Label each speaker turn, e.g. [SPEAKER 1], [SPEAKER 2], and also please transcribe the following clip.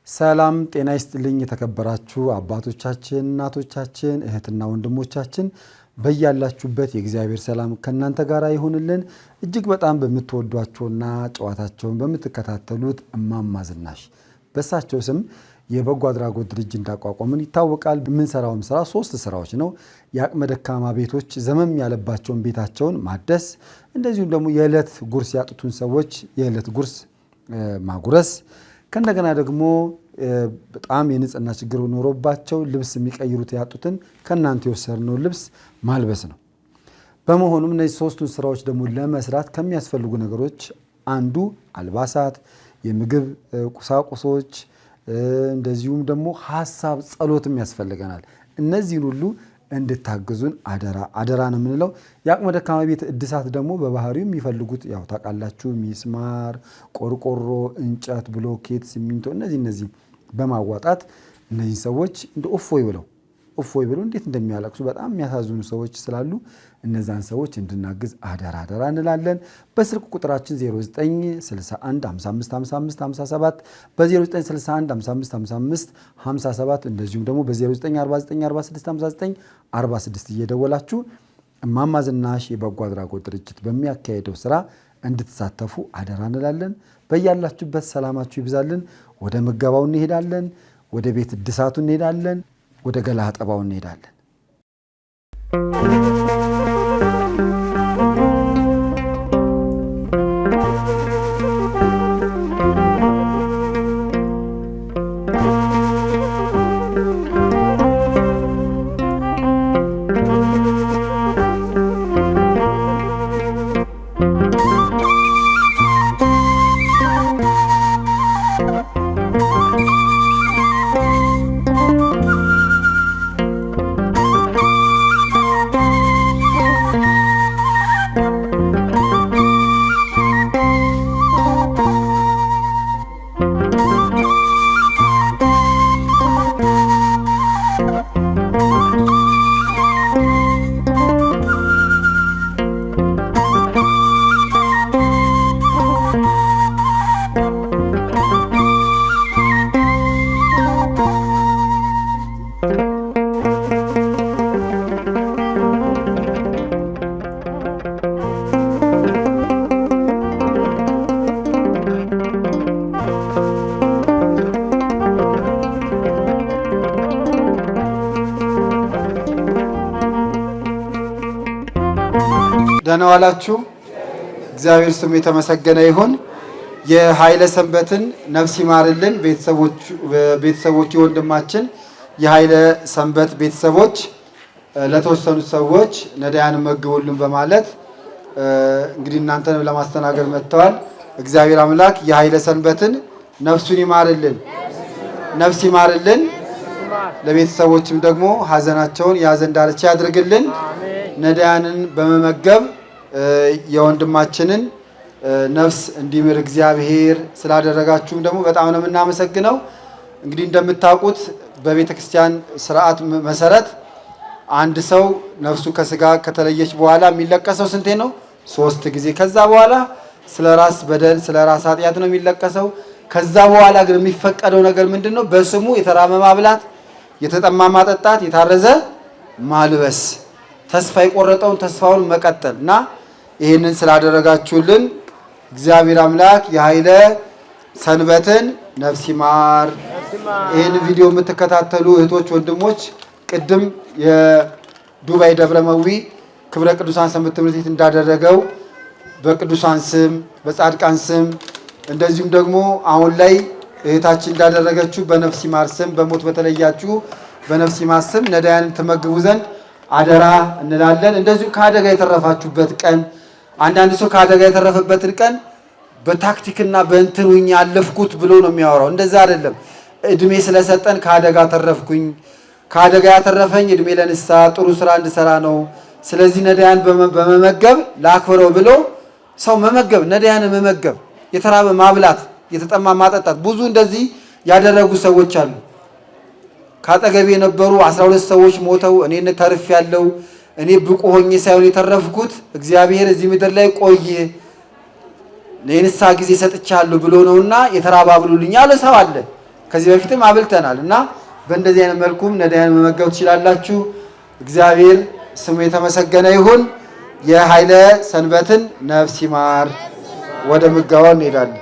[SPEAKER 1] ሰላም ጤና ይስጥልኝ የተከበራችሁ አባቶቻችን እናቶቻችን እህትና ወንድሞቻችን በያላችሁበት የእግዚአብሔር ሰላም ከናንተ ጋር ይሁንልን። እጅግ በጣም በመትወዷቸውና ጨዋታቸውን በመተከታተሉት እማማ ዝናሽ በሳቸው ስም የበጎ አድራጎት ድርጅት እንዳቋቋምን ይታወቃል። የምንሰራውም ስራ 3 ስራዎች ነው። የአቅመ ደካማ ቤቶች ዘመም ያለባቸውን ቤታቸውን ማደስ፣ እንደዚሁም ደግሞ የዕለት ጉርስ ያጡትን ሰዎች የዕለት ጉርስ ማጉረስ፣ ከእንደገና ደግሞ በጣም የንጽህና ችግር ኖሮባቸው ልብስ የሚቀይሩት ያጡትን ከናንተ የወሰድነው ልብስ ማልበስ ነው። በመሆኑም እነዚህ 3ቱን ስራዎች ደግሞ ለመስራት ከሚያስፈልጉ ነገሮች አንዱ አልባሳት፣ የምግብ ቁሳቁሶች፣ እንደዚሁም ደግሞ ሐሳብ ጸሎትም ያስፈልገናል። እነዚህን ሁሉ እንድታግዙን አደራ ነው የምንለው። የአቅመ ደካማ ቤት እድሳት ደግሞ በባህሪው የሚፈልጉት ያው ታውቃላችሁ፣ ሚስማር፣ ቆርቆሮ፣ እንጨት፣ ብሎኬት፣ ሲሚንቶ እነዚህ በማዋጣት እነዚህ ሰዎች እንደ እፎይ ብለው እንዴት እንደሚያለቅሱ በጣም የሚያሳዝኑ ሰዎች ስላሉ እነዛን ሰዎች እንድናግዝ አደራ እንላለን። በስልክ ቁጥራችን 0961555557 በ0961555557 እንደዚሁም ደግሞ በ0949465946 እየደወላችሁ እማማ ዝናሽ የበጎ አድራጎት ድርጅት በሚያካሄደው ስራ እንድትሳተፉ አደራ እንላለን። በያላችሁበት ሰላማችሁ ይብዛልን። ወደ ምገባው እንሄዳለን። ወደ ቤት እድሳቱ እንሄዳለን። ወደ ገላ አጠባው እንሄዳለን። ደህና ዋላችሁ። እግዚአብሔር ስሙ የተመሰገነ ይሁን። የኃይለ ሰንበትን ነፍስ ይማርልን ቤተሰቦች የወንድማችን የኃይለ ሰንበት ቤተሰቦች ለተወሰኑ ሰዎች ነዳያን መግቡልን በማለት እንግዲህ እናንተን ለማስተናገድ መጥተዋል። እግዚአብሔር አምላክ የኃይለ ሰንበትን ነፍሱን ይማርልን፣ ነፍስ ይማርልን። ለቤተሰቦችም ደግሞ ሀዘናቸውን የሀዘን ዳርቻ ያድርግልን። ነዳያንን በመመገብ የወንድማችንን ነፍስ እንዲምር እግዚአብሔር ስላደረጋችሁም ደግሞ በጣም ነው የምናመሰግነው። እንግዲህ እንደምታውቁት በቤተ ክርስቲያን ስርዓት መሰረት አንድ ሰው ነፍሱ ከስጋ ከተለየች በኋላ የሚለቀሰው ስንቴ ነው? 3 ጊዜ። ከዛ በኋላ ስለራስ በደል ስለራስ ኃጢአት ነው የሚለቀሰው። ከዛ በኋላ ግን የሚፈቀደው ነገር ምንድነው? በስሙ የተራበ ማብላት፣ የተጠማ ማጠጣት፣ የታረዘ ማልበስ፣ ተስፋ የቆረጠውን ተስፋውን መቀጠል እና ይህንን ስላደረጋችሁልን እግዚአብሔር አምላክ የኃይለ ሰንበትን ነፍስ ይማር። ይህን ቪዲዮ የምትከታተሉ እህቶች ወንድሞች፣ ቅድም የዱባይ ደብረመዊ ክብረ ቅዱሳን ሰንበት ትምህርት ቤት እንዳደረገው በቅዱሳን ስም በጻድቃን ስም እንደዚሁም ደግሞ አሁን ላይ እህታችን እንዳደረገችው በነፍስ ይማር ስም በሞት በተለያችሁ በነፍስ ይማር ስም ነዳያንን ትመግቡ ዘንድ አደራ እንላለን። እንደዚሁ ከአደጋ የተረፋችሁበት ቀን አንዳንድ ሰው ከአደጋ የተረፈበትን ቀን በታክቲክና በእንትኑኝ ያለፍኩት ብሎ ነው የሚያወራው። እንደዛ አይደለም። እድሜ ስለሰጠን ከአደጋ ተረፍኩኝ፣ ከአደጋ ያተረፈኝ እድሜ ለንስሐ ጥሩ ስራ እንድሰራ ነው። ስለዚህ ነዳያን በመመገብ ላክብረው ብሎ ሰው መመገብ፣ ነዳያን መመገብ፣ የተራበ ማብላት፣ የተጠማ ማጠጣት፣ ብዙ እንደዚህ ያደረጉ ሰዎች አሉ። ካጠገብ የነበሩ 12 ሰዎች ሞተው እኔ ተርፍ ያለው እኔ ብቁ ሆኜ ሳይሆን የተረፍኩት እግዚአብሔር እዚህ ምድር ላይ ቆይ ለንስሐ ጊዜ ሰጥቻለሁ ብሎ ነውና የተራባ ብሉልኝ ያለ ሰው አለ። ከዚህ በፊትም አብልተናል እና በእንደዚህ አይነት መልኩም ነዳያን መመገብ ትችላላችሁ። እግዚአብሔር ስሙ የተመሰገነ ይሁን። የኃይለ ሰንበትን ነፍስ ይማር። ወደ ምጋባው እንሄዳለን።